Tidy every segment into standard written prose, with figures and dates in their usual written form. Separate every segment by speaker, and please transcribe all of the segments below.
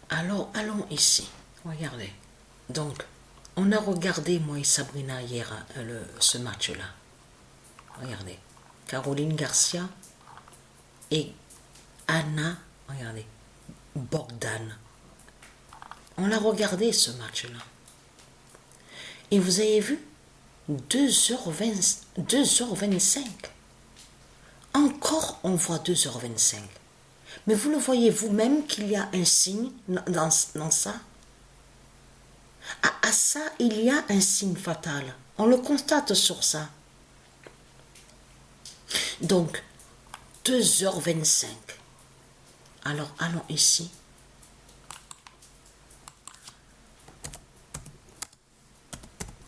Speaker 1: Alors, allons ici. Regardez. Donc, on a regardé, moi et Sabrina, hier, ce match-là. Regardez. Caroline Garcia et Anna, regardez, Bogdan. On l'a regardé, ce match-là. Et vous avez vu 2h20, 2h25. Encore, on voit 2h25. Mais vous le voyez vous-même qu'il y a un signe dans ça. À ça, il y a un signe fatal. On le constate sur ça. Donc, 2h25. Alors, allons ici.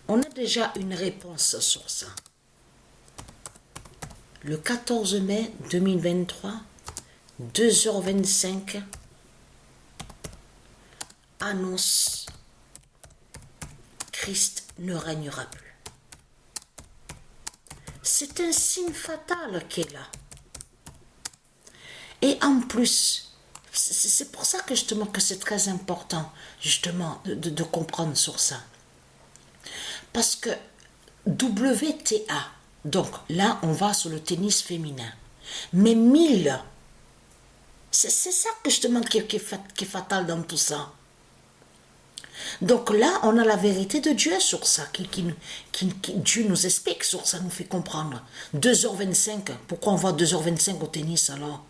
Speaker 1: On a déjà une réponse sur ça. Le 14 mai 2023, 2h25, annonce Christ ne régnera plus. C'est un signe fatal qui est là. Et en plus, c'est pour ça que justement que c'est très important justement de comprendre sur ça. Parce que WTA, donc là on va sur le tennis féminin, mais 1000, c'est ça que justement qui est fatal dans tout ça. Donc là on a la vérité de Dieu sur ça, Dieu nous explique sur ça, nous fait comprendre. 2h25, pourquoi on voit 2h25 au tennis alors?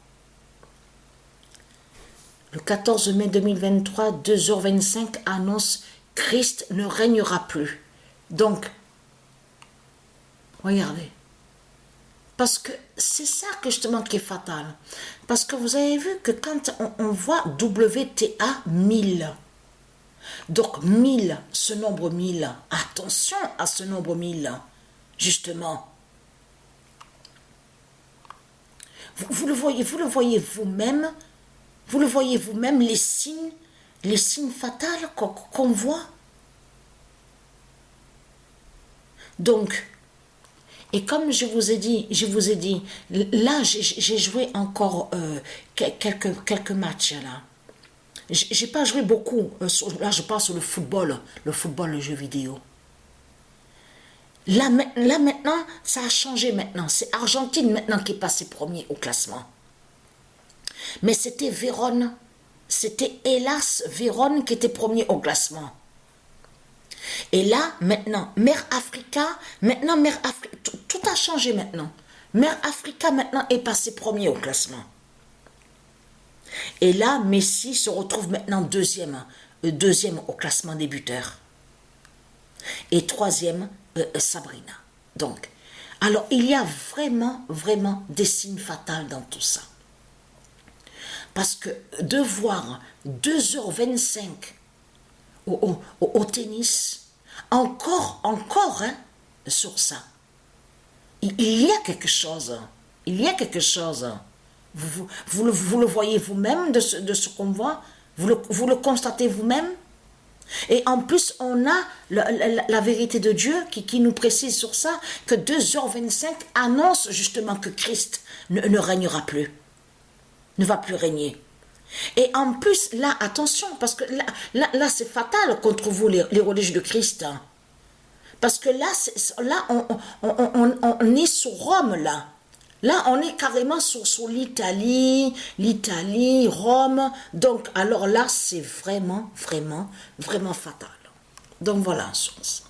Speaker 1: Le 14 mai 2023, 2h25 annonce Christ ne régnera plus. Donc, regardez. Parce que c'est ça que justement qui est fatal. Parce que vous avez vu que quand on voit WTA 1000, donc 1000, ce nombre 1000, attention à ce nombre 1000, justement. Vous le voyez vous-même, les signes fatals qu'on voit. Donc, et comme je vous ai dit, là j'ai joué encore quelques matchs là. J'ai pas joué beaucoup, là je parle sur le football, le jeu vidéo. Là maintenant, ça a changé maintenant. C'est Argentine maintenant qui est passé premier au classement. Mais c'était Vérone, c'était hélas Vérone qui était premier au classement. Et là, maintenant, Mère Africa, tout a changé maintenant. Mère Africa, maintenant, est passé premier au classement. Et là, Messi se retrouve maintenant deuxième au classement des buteurs. Et troisième, Sabrina. Donc, alors, il y a vraiment des signes fatals dans tout ça. Parce que de voir 2h25 au tennis, encore hein, sur ça. Il y a quelque chose. Vous le voyez vous-même de ce qu'on voit. Vous le constatez vous-même. Et en plus, on a la vérité de Dieu qui nous précise sur ça, que 2h25 annonce justement que Christ ne régnera plus. Ne va plus régner. Et en plus, là, attention, parce que là c'est fatal contre vous, les religieux de Christ. Parce que là on est sur Rome, là. Là, on est carrément sur l'Italie, Rome. Donc, alors là, c'est vraiment fatal. Donc, voilà, sur ça.